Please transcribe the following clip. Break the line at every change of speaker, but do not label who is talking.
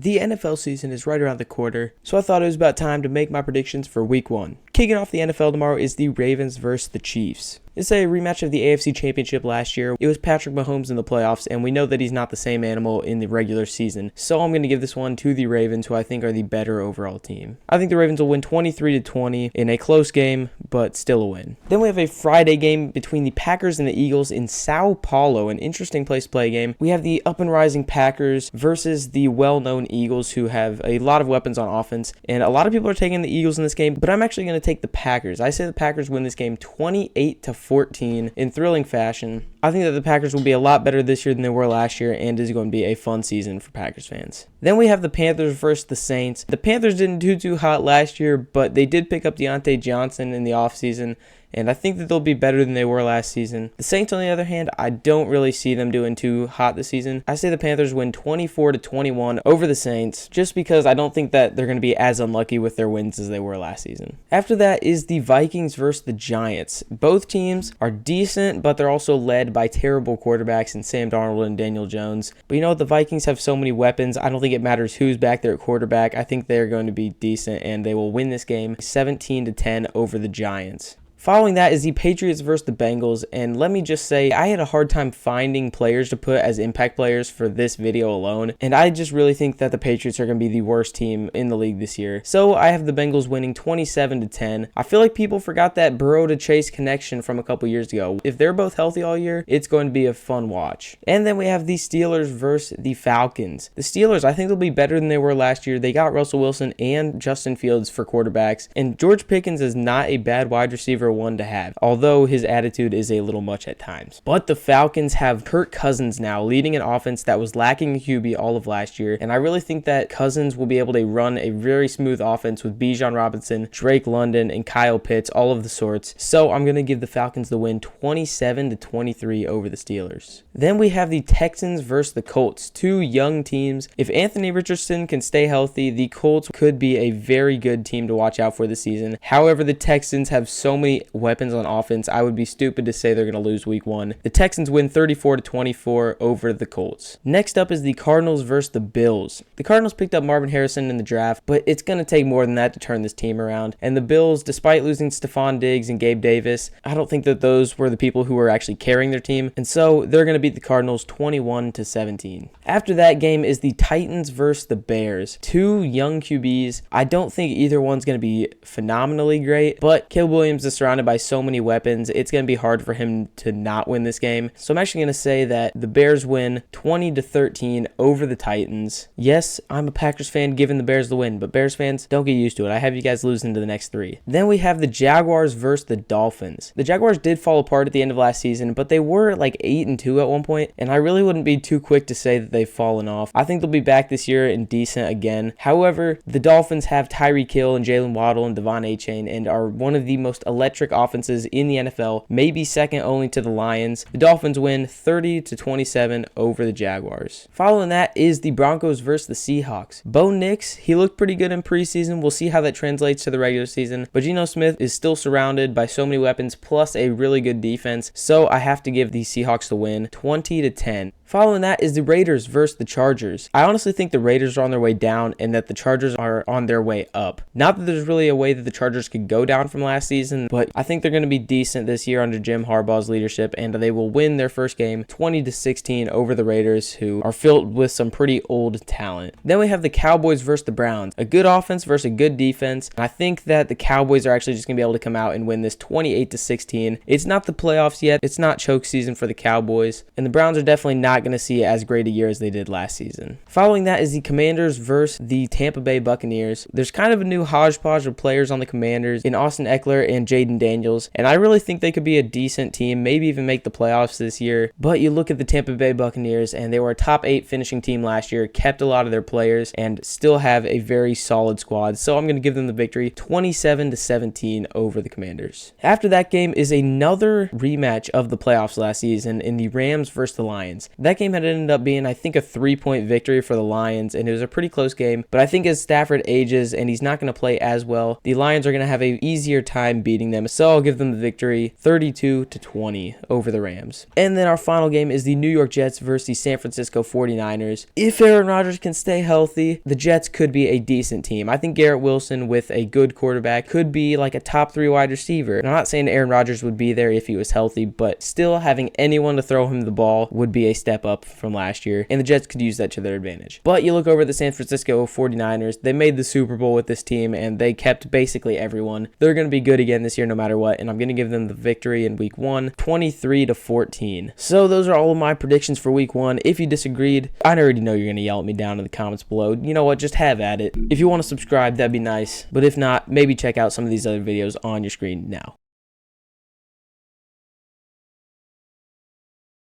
The NFL season is right around the corner, so I thought it was about time to make my predictions for Week 1. Kicking off the NFL tomorrow is the Ravens versus the Chiefs. It's a rematch of the AFC Championship last year. It was Patrick Mahomes in the playoffs, and we know that he's not the same animal in the regular season. So I'm going to give this one to the Ravens, who I think are the better overall team. I think the Ravens will win 23-20 in a close game, but still a win. Then we have a Friday game between the Packers and the Eagles in Sao Paulo, an interesting place to play a game. We have the up and rising Packers versus the well-known Eagles, who have a lot of weapons on offense, and a lot of people are taking the Eagles in this game, but I'm actually going to take the Packers. I say the Packers win this game 28-14 in thrilling fashion. I think that the Packers will be a lot better this year than they were last year, and is going to be a fun season for Packers fans. Then we have the Panthers versus the Saints. The Panthers didn't do too hot last year, but they did pick up Deontay Johnson in the offseason, and I think that they'll be better than they were last season. The Saints, on the other hand, I don't really see them doing too hot this season. I say the Panthers win 24-21 over the Saints, just because I don't think that they're going to be as unlucky with their wins as they were last season. After that is the Vikings versus the Giants. Both teams are decent, but they're also led by terrible quarterbacks in Sam Darnold and Daniel Jones. But you know what? The Vikings have so many weapons. I don't think it matters who's back there at quarterback. I think they're going to be decent, and they will win this game 17-10 over the Giants. Following that is the Patriots versus the Bengals, and let me just say, I had a hard time finding players to put as impact players for this video alone, and I just really think that the Patriots are going to be the worst team in the league this year. So I have the Bengals winning 27-10. I feel like people forgot that Burrow to Chase connection from a couple years ago. If they're both healthy all year, it's going to be a fun watch. And then we have the Steelers versus the Falcons. The Steelers, I think they'll be better than they were last year. They got Russell Wilson and Justin Fields for quarterbacks, and George Pickens is not a bad wide receiver one to have, although his attitude is a little much at times. But the Falcons have Kirk Cousins now leading an offense that was lacking a QB all of last year, and I really think that Cousins will be able to run a very smooth offense with Bijan Robinson, Drake London, and Kyle Pitts, all of the sorts. So I'm going to give the Falcons the win 27-23 over the Steelers. Then we have the Texans versus the Colts, two young teams. If Anthony Richardson can stay healthy, the Colts could be a very good team to watch out for this season. However, the Texans have so many weapons on offense, I would be stupid to say they're going to lose week 1. The Texans win 34-24 over the Colts. Next up is the Cardinals versus the Bills. The Cardinals picked up Marvin Harrison in the draft, but it's going to take more than that to turn this team around. And the Bills, despite losing Stephon Diggs and Gabe Davis, I don't think that those were the people who were actually carrying their team, and so they're going to beat the Cardinals 21-17. After that game is the Titans versus the Bears. Two young QBs. I don't think either one's going to be phenomenally great, but Caleb Williams is surrounded by so many weapons, it's going to be hard for him to not win this game. So I'm actually going to say that the Bears win 20-13 over the Titans. Yes, I'm a Packers fan giving the Bears the win, but Bears fans, don't get used to it. I have you guys losing to the next 3. Then we have the Jaguars versus the Dolphins. The Jaguars did fall apart at the end of last season, but they were like 8-2 at one point, and I really wouldn't be too quick to say that they've fallen off. I think they'll be back this year and decent again. However, the Dolphins have Tyreek Hill and Jalen Waddle and Devon Achane, and are one of the most electric offenses in the NFL, maybe second only to the Lions. The Dolphins win 30-27 over the Jaguars. Following that is the Broncos versus the Seahawks. Bo Nix, he looked pretty good in preseason. We'll see how that translates to the regular season, but Geno Smith is still surrounded by so many weapons plus a really good defense, so I have to give the Seahawks the win 20-10. Following that is the Raiders versus the Chargers. I honestly think the Raiders are on their way down and that the Chargers are on their way up. Not that there's really a way that the Chargers could go down from last season, but I think they're going to be decent this year under Jim Harbaugh's leadership, and they will win their first game 20-16 over the Raiders, who are filled with some pretty old talent. Then we have the Cowboys versus the Browns. A good offense versus a good defense. I think that the Cowboys are actually just going to be able to come out and win this 28-16. It's not the playoffs yet. It's not choke season for the Cowboys, and the Browns are definitely not going to see as great a year as they did last season. Following that is the Commanders versus the Tampa Bay Buccaneers. There's kind of a new hodgepodge of players on the Commanders in Austin Eckler and Jaden Daniels, and I really think they could be a decent team, maybe even make the playoffs this year. But you look at the Tampa Bay Buccaneers, and they were a top 8 finishing team last year, kept a lot of their players, and still have a very solid squad. So I'm going to give them the victory 27-17 over the Commanders. After that game is another rematch of the playoffs last season in the Rams versus the Lions. That That game had ended up being, I think, a 3-point victory for the Lions, and it was a pretty close game. But I think as Stafford ages and he's not going to play as well, the Lions are going to have an easier time beating them. So I'll give them the victory 32-20 over the Rams. And then our final game is the New York Jets versus the San Francisco 49ers. If Aaron Rodgers can stay healthy, the Jets could be a decent team. I think Garrett Wilson with a good quarterback could be like a top 3 wide receiver. And I'm not saying Aaron Rodgers would be there if he was healthy, but still having anyone to throw him the ball would be a step up from last year, and the Jets could use that to their advantage. But you look over at the San Francisco 49ers, they made the Super Bowl with this team, and they kept basically everyone. They're going to be good again this year no matter what, and I'm going to give them the victory in week 1, 23-14. So those are all of my predictions for week 1. If you disagreed, I already know you're going to yell at me down in the comments below. You know what, just have at it. If you want to subscribe, that'd be nice, but if not, maybe check out some of these other videos on your screen now.